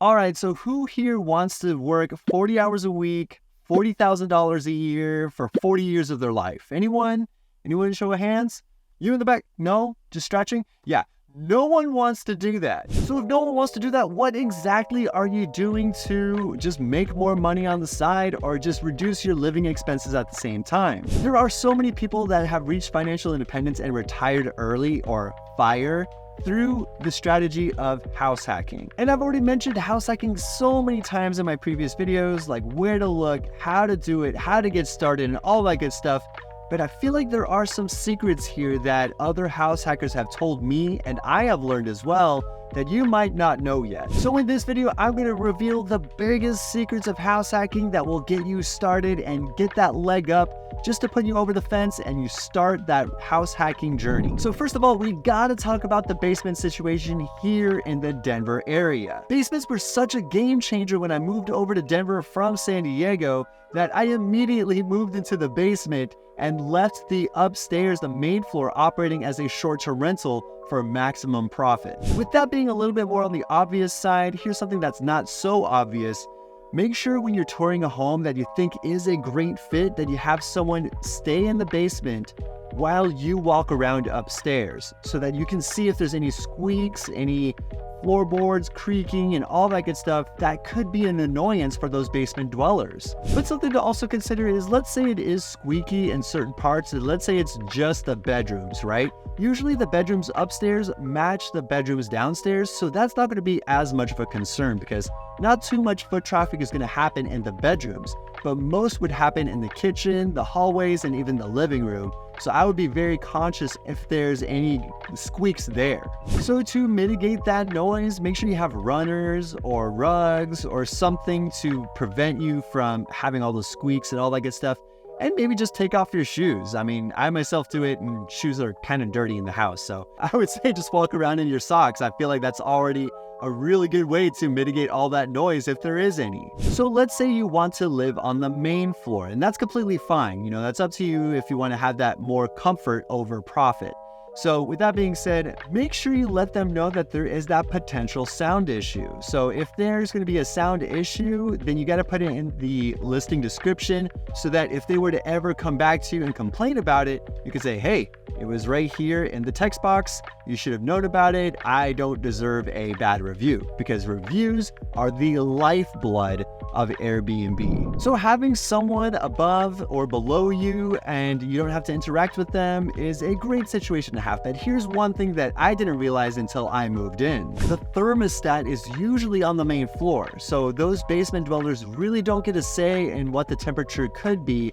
All right, so who here wants to work 40 hours a week, $40,000 a year for 40 years of their life? Anyone? Anyone show of hands? You in the back? No? Just stretching? Yeah. No one wants to do that. So if no one wants to do that, what exactly are you doing to just make more money on the side or just reduce your living expenses at the same time? There are so many people that have reached financial independence and retired early or FIRE through the strategy of house hacking. And I've already mentioned house hacking so many times in my previous videos, like where to look, how to do it, how to get started, and all that good stuff. But I feel like there are some secrets here that other house hackers have told me, and I have learned as well, that you might not know yet. So in this video, I'm going to reveal the biggest secrets of house hacking that will get you started and get that leg up just to put you over the fence and you start that house hacking journey. So first of all, we gotta talk about the basement situation here in the Denver area. Basements were such a game changer when I moved over to Denver from San Diego that I immediately moved into the basement and left the upstairs, the main floor, operating as a short-term rental for maximum profit. With that being a little bit more on the obvious side, here's something that's not so obvious. Make sure when you're touring a home that you think is a great fit that you have someone stay in the basement while you walk around upstairs so that you can see if there's any squeaks, any floorboards creaking, and all that good stuff that could be an annoyance for those basement dwellers. But something to also consider is, let's say it is squeaky in certain parts, and let's say it's just the bedrooms, right? Usually the bedrooms upstairs match the bedrooms downstairs, so that's not going to be as much of a concern because not too much foot traffic is going to happen in the bedrooms, but most would happen in the kitchen, the hallways, and even the living room. So I would be very conscious if there's any squeaks there. So to mitigate that noise, make sure you have runners or rugs or something to prevent you from having all those squeaks and all that good stuff. And maybe just take off your shoes. I mean, I myself do it and shoes are kind of dirty in the house. So I would say just walk around in your socks. I feel like that's already a really good way to mitigate all that noise if there is any. So let's say you want to live on the main floor, and that's completely fine. You know, that's up to you if you want to have that more comfort over profit. So with that being said, make sure you let them know that there is that potential sound issue. So if there's going to be a sound issue, then you got to put it in the listing description so that if they were to ever come back to you and complain about it, you could say, hey, it was right here in the text box. You should have known about it. I don't deserve a bad review, because reviews are the lifeblood of Airbnb. So having someone above or below you and you don't have to interact with them is a great situation to have. But here's one thing that I didn't realize until I moved in. The thermostat is usually on the main floor, so those basement dwellers really don't get a say in what the temperature could be,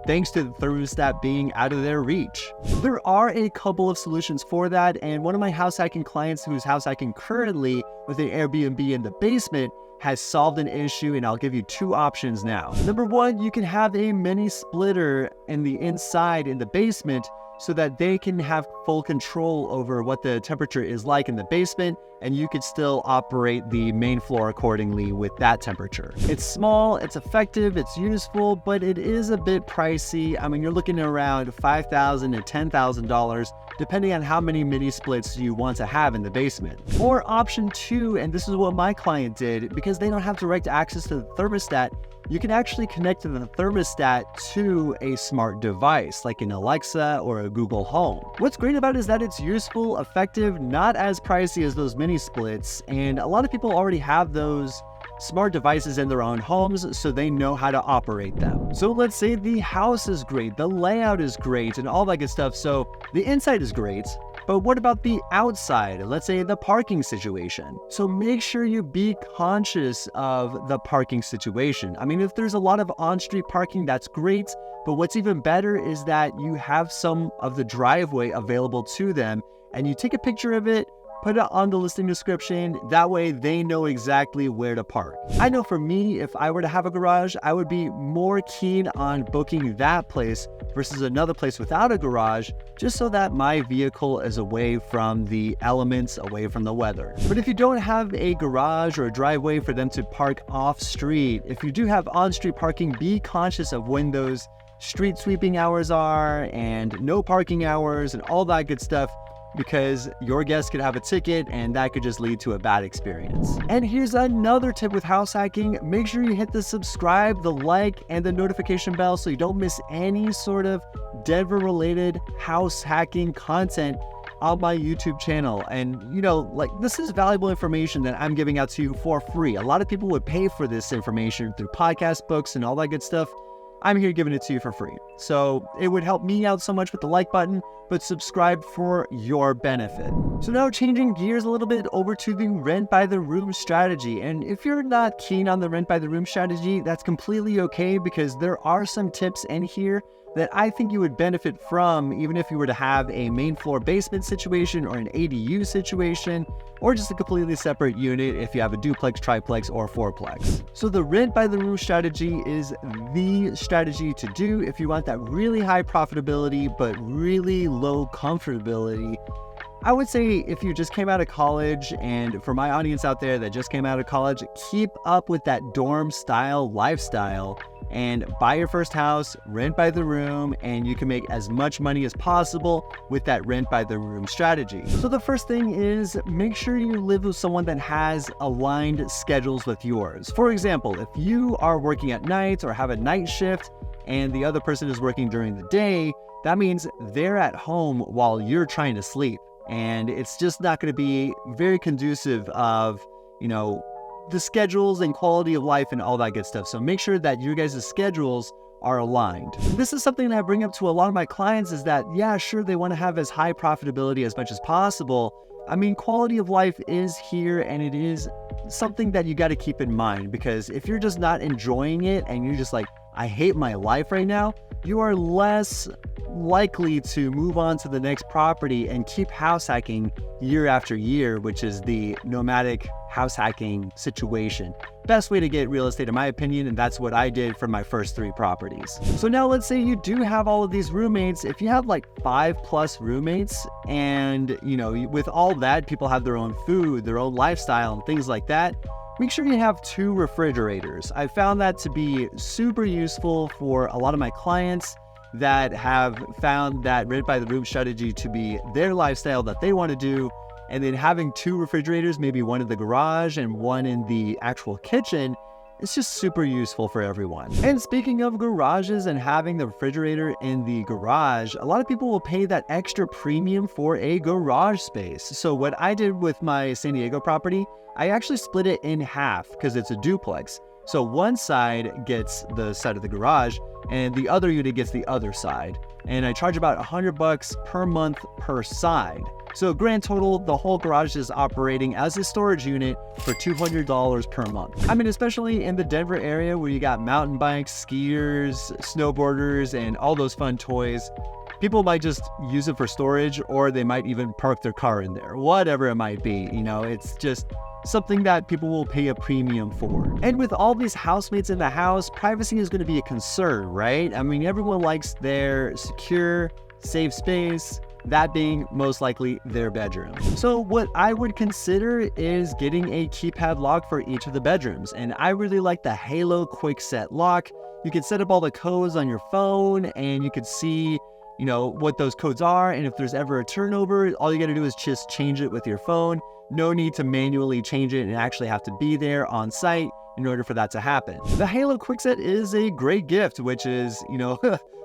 thanks to the thermostat being out of their reach. There are a couple of solutions for that, and one of my house hacking clients who's house hacking currently with an Airbnb in the basement has solved an issue, and I'll give you two options now. Number one, you can have a mini splitter in the inside in the basement so that they can have full control over what the temperature is like in the basement, and you could still operate the main floor accordingly with that temperature. It's small, it's effective, it's useful, but it is a bit pricey. I mean, you're looking at around $5,000 to $10,000 depending on how many mini splits you want to have in the basement. Or option two, and this is what my client did, because they don't have direct access to the thermostat, you can actually connect to the thermostat to a smart device like an Alexa or a Google Home. What's great about it is that it's useful, effective, not as pricey as those mini splits, and a lot of people already have those smart devices in their own homes, so they know how to operate them. So let's say the house is great, the layout is great, and all that good stuff, so the inside is great. But what about the outside? Let's say the parking situation. So make sure you be conscious of the parking situation. I mean, if there's a lot of on-street parking, that's great. But what's even better is that you have some of the driveway available to them and you take a picture of it, put it on the listing description. That way they know exactly where to park. I know for me, if I were to have a garage, I would be more keen on booking that place versus another place without a garage, just so that my vehicle is away from the elements, away from the weather. But if you don't have a garage or a driveway for them to park off street, if you do have on-street parking, be conscious of when those street sweeping hours are and no parking hours and all that good stuff. because your guest could have a ticket and that could just lead to a bad experience. And here's another tip with house hacking. Make sure you hit the subscribe, the like, and the notification bell so you don't miss any sort of Denver related house hacking content on my YouTube channel. And this is valuable information that I'm giving out to you for free. A lot of people would pay for this information through podcast, books, and all that good stuff. I'm here giving it to you for free. So it would help me out so much with the like button, but subscribe for your benefit. So now changing gears a little bit over to the rent by the room strategy. And if you're not keen on the rent by the room strategy, that's completely okay, because there are some tips in here that I think you would benefit from, even if you were to have a main floor basement situation or an ADU situation, or just a completely separate unit if you have a duplex, triplex, or fourplex. So the rent by the room strategy is the strategy to do if you want that really high profitability, but really low comfortability. I would say if you just came out of college, and for my audience out there that just came out of college, keep up with that dorm style lifestyle and buy your first house, rent by the room, and you can make as much money as possible with that rent by the room strategy. So the first thing is make sure you live with someone that has aligned schedules with yours. For example, if you are working at night or have a night shift and the other person is working during the day, that means they're at home while you're trying to sleep. And it's just not going to be very conducive of, the schedules and quality of life and all that good stuff. So make sure that your guys' schedules are aligned. This is something that I bring up to a lot of my clients, is that, yeah, sure, they want to have as high profitability as much as possible. I mean, quality of life is here, and it is something that you got to keep in mind, because if you're just not enjoying it and you're just like, I hate my life right now, you are less likely to move on to the next property and keep house hacking year after year, which is the nomadic house hacking situation. Best way to get real estate, in my opinion, and that's what I did for my first 3 properties. So now let's say you do have all of these roommates. If you have like 5+ roommates, and with all that, people have their own food, their own lifestyle, and things like that, make sure you have 2 refrigerators. I found that to be super useful for a lot of my clients that have found that rent by the room strategy to be their lifestyle that they want to do. And then having 2 refrigerators, maybe one in the garage and one in the actual kitchen, it's just super useful for everyone. And speaking of garages and having the refrigerator in the garage, a lot of people will pay that extra premium for a garage space. So what I did with my San Diego property, I actually split it in half because it's a duplex. So one side gets the side of the garage and the other unit gets the other side. And I charge about $100 per month per side. So grand total, the whole garage is operating as a storage unit for $200 per month. I mean, especially in the Denver area where you got mountain bikes, skiers, snowboarders, and all those fun toys, people might just use it for storage, or they might even park their car in there, whatever it might be. It's just something that people will pay a premium for. And with all these housemates in the house, privacy is going to be a concern, right? I mean, everyone likes their secure, safe space, that being most likely their bedroom. So what I would consider is getting a keypad lock for each of the bedrooms. And I really like the Halo Quick Set lock. You can set up all the codes on your phone, and you can see what those codes are. And if there's ever a turnover, all you got to do is just change it with your phone. No need to manually change it and actually have to be there on site in order for that to happen. The Halo Quickset is a great gift, which is,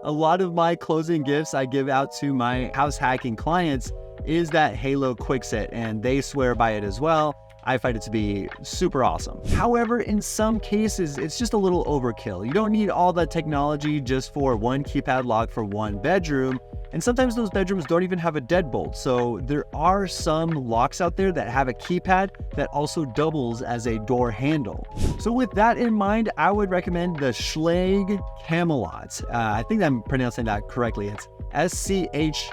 a lot of my closing gifts I give out to my house hacking clients is that Halo Quickset, and they swear by it as well. I find it to be super awesome. However, in some cases, it's just a little overkill. You don't need all that technology just for one keypad lock for one bedroom. And sometimes those bedrooms don't even have a deadbolt. So there are some locks out there that have a keypad that also doubles as a door handle. So with that in mind, I would recommend the Schlage Camelot. I think I'm pronouncing that correctly. It's SCHLAGE,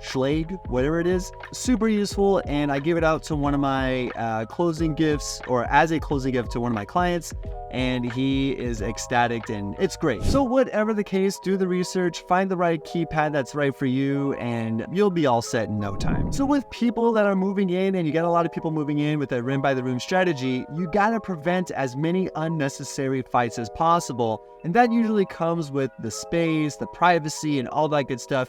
Schlage, whatever it is. Super useful, and I give it out to one of my closing gifts, or as a closing gift to one of my clients, and he is ecstatic, and it's great. So whatever the case, do the research, find the right keypad that's right for you, and you'll be all set in no time. So with people that are moving in, and you got a lot of people moving in with a rent by the room strategy, you gotta prevent as many unnecessary fights as possible, and that usually comes with the space, the privacy, and all that good stuff.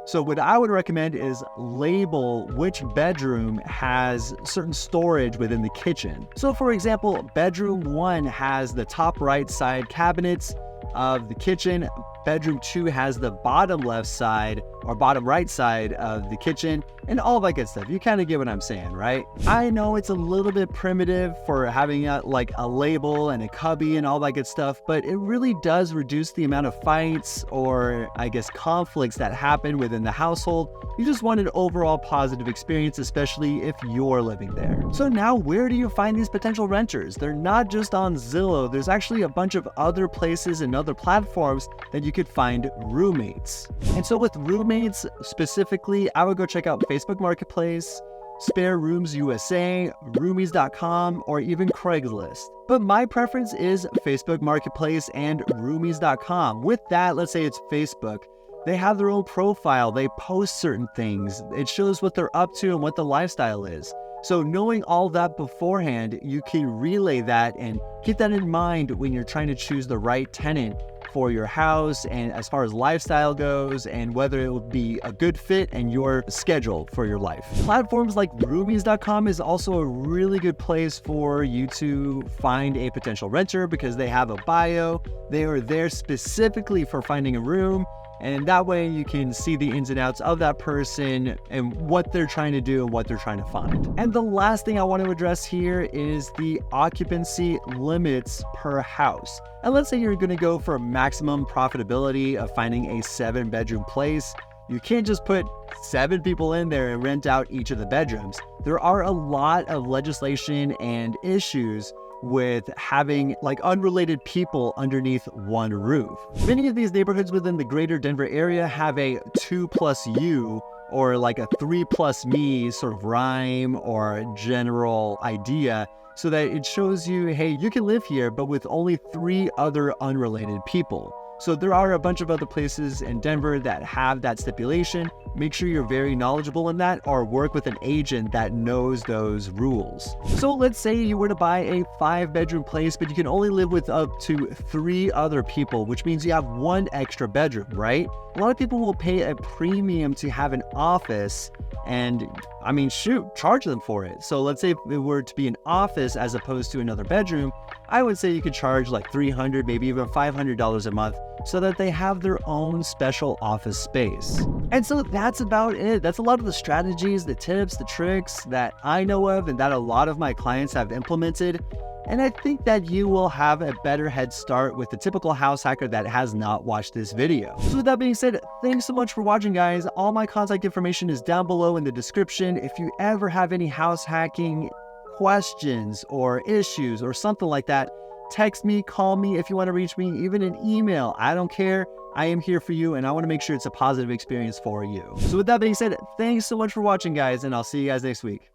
So what I would recommend is label which bedroom has certain storage within the kitchen. So for example, bedroom 1 has the top right side cabinets of the kitchen. Bedroom 2 has the bottom left side or bottom right side of the kitchen, and all that good stuff. You kind of get what I'm saying, right? I know it's a little bit primitive for having like a label and a cubby and all that good stuff, but it really does reduce the amount of fights or I guess conflicts that happen within the household. You just want an overall positive experience, especially if you're living there. So now where do you find these potential renters? They're not just on Zillow. There's actually a bunch of other places and other platforms that you could find roommates. And so with roommates specifically, I would go check out Facebook Marketplace, Spare Rooms USA, Roomies.com, or even Craigslist. But my preference is Facebook Marketplace and Roomies.com. With that, let's say it's Facebook. They have their own profile. They post certain things. It shows what they're up to and what the lifestyle is. So knowing all that beforehand, you can relay that and keep that in mind when you're trying to choose the right tenant for your house and as far as lifestyle goes and whether it would be a good fit and your schedule for your life. Platforms like Roomies.com is also a really good place for you to find a potential renter because they have a bio. They are there specifically for finding a room. And that way you can see the ins and outs of that person and what they're trying to do and what they're trying to find. And the last thing I want to address here is the occupancy limits per house. And let's say you're going to go for maximum profitability of finding a 7-bedroom place. You can't just put 7 people in there and rent out each of the bedrooms. There are a lot of legislation and issues with having like unrelated people underneath one roof. Many of these neighborhoods within the greater Denver area have a 2+U or like a 3+me sort of rhyme or general idea so that it shows you, hey, you can live here, but with only 3 other unrelated people. So there are a bunch of other places in Denver that have that stipulation. Make sure you're very knowledgeable in that or work with an agent that knows those rules. So let's say you were to buy a 5-bedroom place, but you can only live with up to 3 other people, which means you have 1 extra bedroom, right? A lot of people will pay a premium to have an office and I mean, shoot, charge them for it. So let's say if it were to be an office as opposed to another bedroom, I would say you could charge like $300, maybe even $500 a month so that they have their own special office space. And so that's about it. That's a lot of the strategies, the tips, the tricks that I know of and that a lot of my clients have implemented. And I think that you will have a better head start with the typical house hacker that has not watched this video. So with that being said, thanks so much for watching, guys. All my contact information is down below in the description. If you ever have any house hacking questions or issues or something like that, text me, call me if you want to reach me, even an email. I don't care. I am here for you and I want to make sure it's a positive experience for you. So with that being said, thanks so much for watching, guys, and I'll see you guys next week.